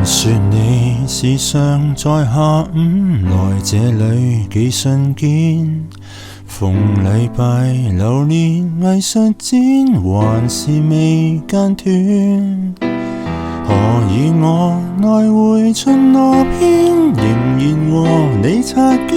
說你是常在下午來這裏幾瞬間，逢禮拜流連藝術展還是未間斷，何以我來回巡邏篇仍然和你擦肩，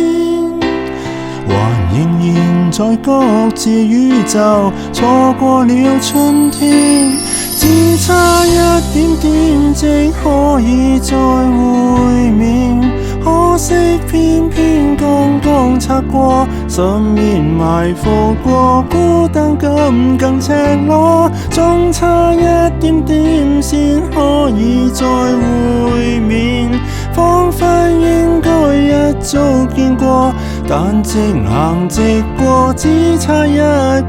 還仍然在各自宇宙錯過了春天，只差一點點即可以再會面，可惜偏偏剛剛擦過，十面埋伏過，孤單感更赤裸，總差一點點先可以再會面，彷彿應該一早見過，但直行直過，只差一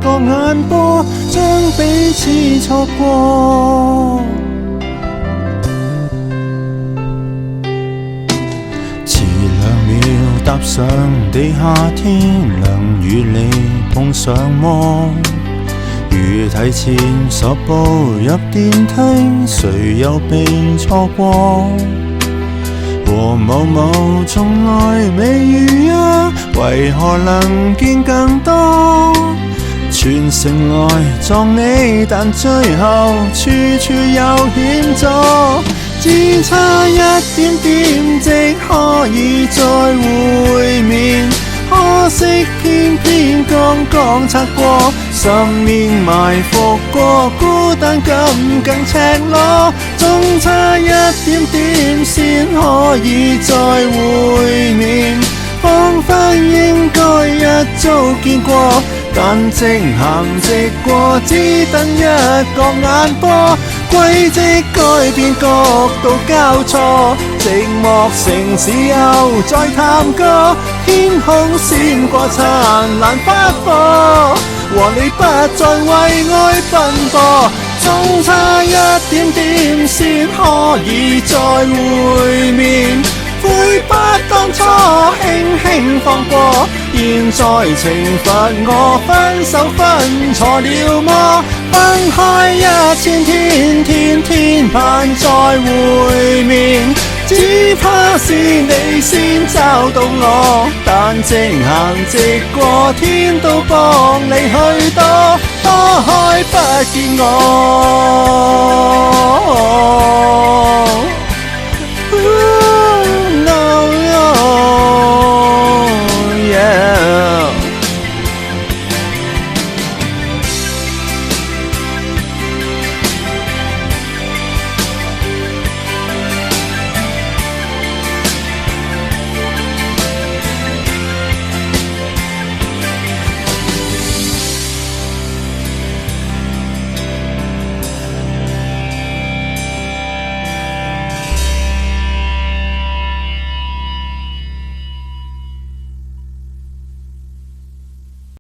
個眼波，將彼此錯過。遲2秒踏上地下天能與你碰上麼？如提前10步入電梯，誰又被錯過？和某某從來未預約，為何能見更多？全城來撞你，但最後處處有險阻，只差一點點即可以再會面，可惜偏偏剛剛擦過，十面埋伏過，孤單感更赤裸，總差一點點先可以再會面，彷彿應該一早見過，但直行直過，只等一個眼波，軌跡改變，角度交錯，寂寞城市又再探戈，天空閃過燦爛花火，和你不再為愛奔波，總差一點點先可以再會面，悔不當初輕輕放過，現在懲罰我分手分錯了麼？分開1000天，天天盼再會面，只怕是你先找到我，但直行直過，天都幫你許多，躲開不見我。